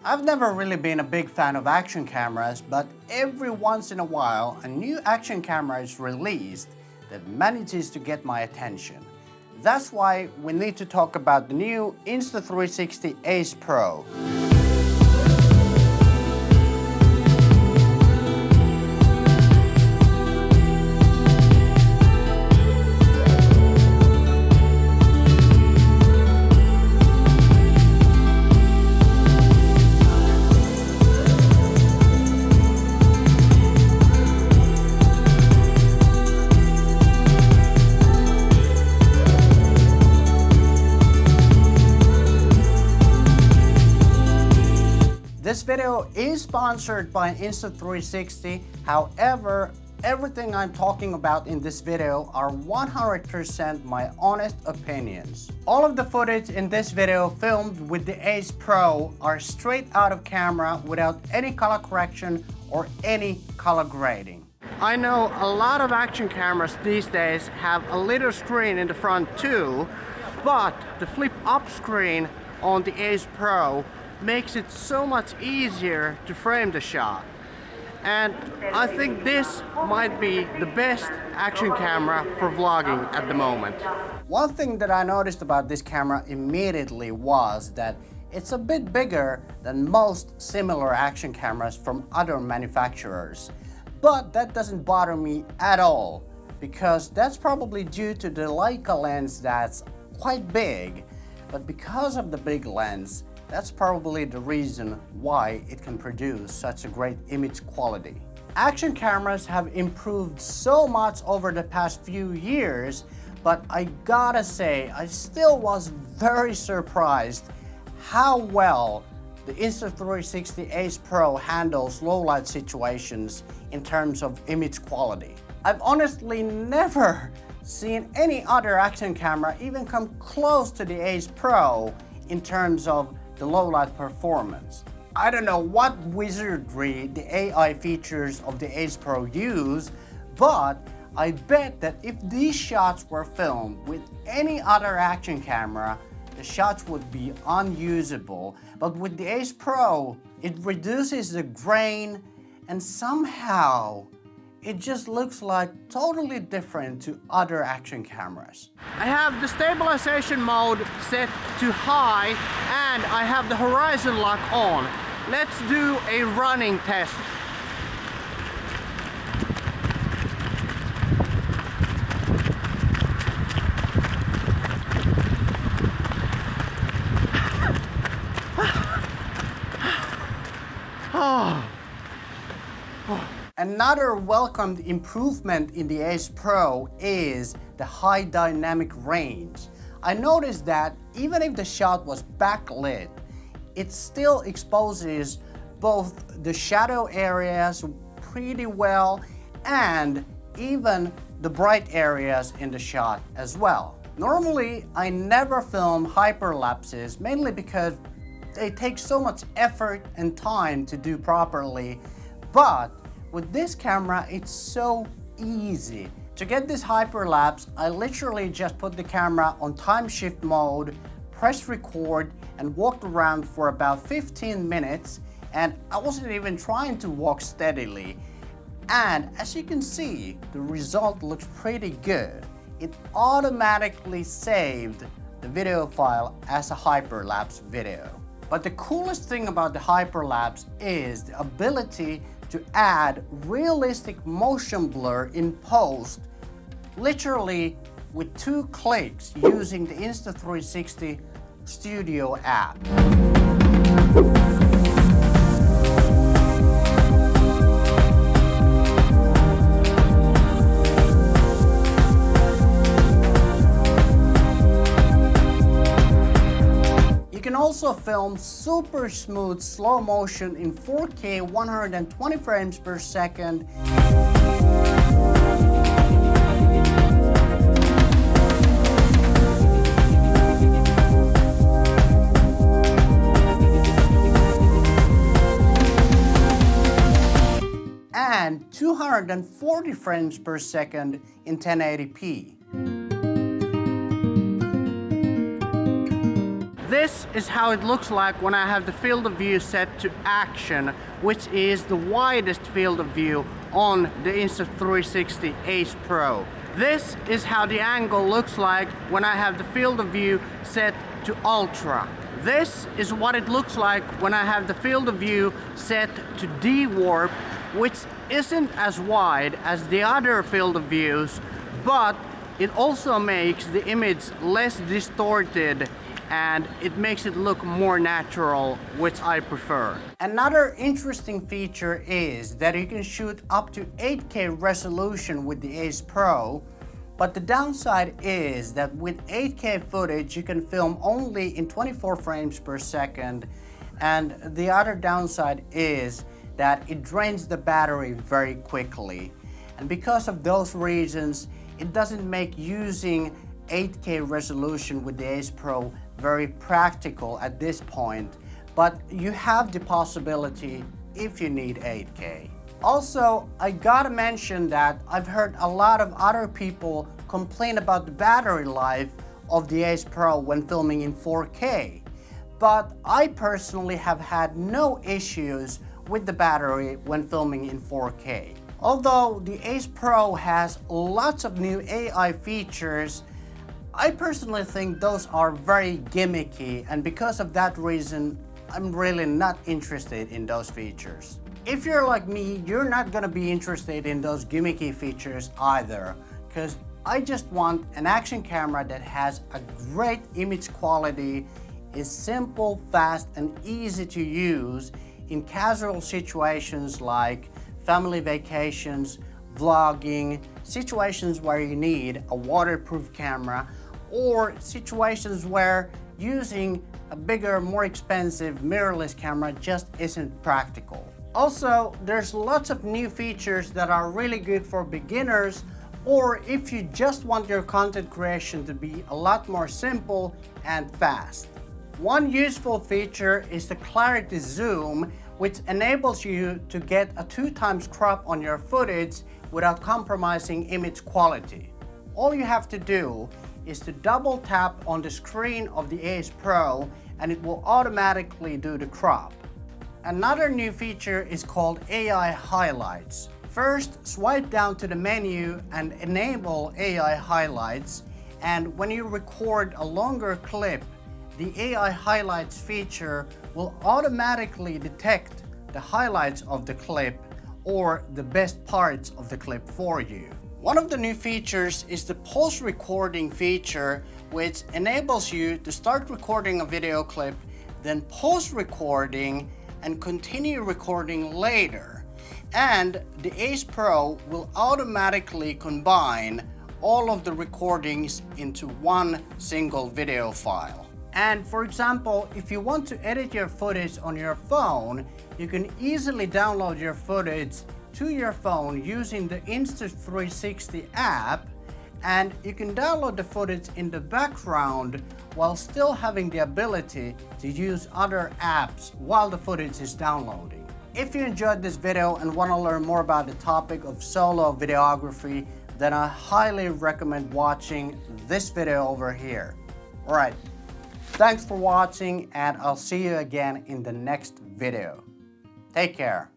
I've never really been a big fan of action cameras, but every once in a while a new action camera is released that manages to get my attention. That's why we need to talk about the new Insta360 Ace Pro. This video is sponsored by Insta360. However, everything I'm talking about in this video are 100% my honest opinions. All of the footage in this video filmed with the Ace Pro are straight out of camera without any color correction or any color grading. I know a lot of action cameras these days have a little screen in the front too, but the flip up screen on the Ace Pro makes it so much easier to frame the shot. And I think this might be the best action camera for vlogging at the moment. One thing that I noticed about this camera immediately was that it's a bit bigger than most similar action cameras from other manufacturers. But that doesn't bother me at all, because that's probably due to the Leica lens that's quite big. But because of the big lens, that's probably the reason why it can produce such a great image quality. Action cameras have improved so much over the past few years, but I gotta say, I still was very surprised how well the Insta360 Ace Pro handles low light situations in terms of image quality. I've honestly never seen any other action camera even come close to the Ace Pro in terms of the low light performance. I don't know what wizardry the AI features of the Ace Pro use, but I bet that if these shots were filmed with any other action camera, the shots would be unusable. But with the Ace Pro, it reduces the grain and somehow it just looks like totally different to other action cameras. I have the stabilization mode set to high and I have the horizon lock on. Let's do a running test. Another welcomed improvement in the Ace Pro is the high dynamic range. I noticed that even if the shot was backlit, it still exposes both the shadow areas pretty well and even the bright areas in the shot as well. Normally, I never film hyperlapses, mainly because they take so much effort and time to do properly, but with this camera, it's so easy. To get this hyperlapse, I literally just put the camera on time shift mode, pressed record, and walked around for about 15 minutes, and I wasn't even trying to walk steadily. And as you can see, the result looks pretty good. It automatically saved the video file as a hyperlapse video. But the coolest thing about the hyperlapse is the ability to add realistic motion blur in post, literally with 2 clicks using the Insta360 Studio app. You can also film super smooth slow motion in 4K 120 frames per second. And 240 frames per second in 1080p. This is how it looks like when I have the field of view set to action, which is the widest field of view on the Insta360 Ace Pro. This is how the angle looks like when I have the field of view set to ultra. This is what it looks like when I have the field of view set to D-warp, which isn't as wide as the other field of views, but it also makes the image less distorted and it makes it look more natural, which I prefer. Another interesting feature is that you can shoot up to 8K resolution with the Ace Pro, but the downside is that with 8K footage you can film only in 24 frames per second, and the other downside is that it drains the battery very quickly. And because of those reasons, it doesn't make using 8K resolution with the Ace Pro very practical at this point, but you have the possibility if you need 8K. Also, I gotta mention that I've heard a lot of other people complain about the battery life of the Ace Pro when filming in 4K, but I personally have had no issues with the battery when filming in 4K. Although the Ace Pro has lots of new AI features, I personally think those are very gimmicky, and because of that reason, I'm really not interested in those features. If you're like me, you're not gonna be interested in those gimmicky features either, because I just want an action camera that has a great image quality, is simple, fast, and easy to use in casual situations like family vacations, vlogging, situations where you need a waterproof camera, or situations where using a bigger, more expensive mirrorless camera just isn't practical. Also, there's lots of new features that are really good for beginners, or if you just want your content creation to be a lot more simple and fast. One useful feature is the clarity zoom, which enables you to get a 2x crop on your footage without compromising image quality. All you have to do is to double tap on the screen of the Ace Pro and it will automatically do the crop. Another new feature is called AI highlights. First, swipe down to the menu and enable AI highlights, and when you record a longer clip, the AI highlights feature will automatically detect the highlights of the clip or the best parts of the clip for you. One of the new features is the post-recording feature, which enables you to start recording a video clip, then post-recording and continue recording later. And the Ace Pro will automatically combine all of the recordings into one single video file. And for example, if you want to edit your footage on your phone, you can easily download your footage to your phone using the Insta360 app, and you can download the footage in the background while still having the ability to use other apps while the footage is downloading. If you enjoyed this video and want to learn more about the topic of solo videography, then I highly recommend watching this video over here. Alright, thanks for watching and I'll see you again in the next video. Take care.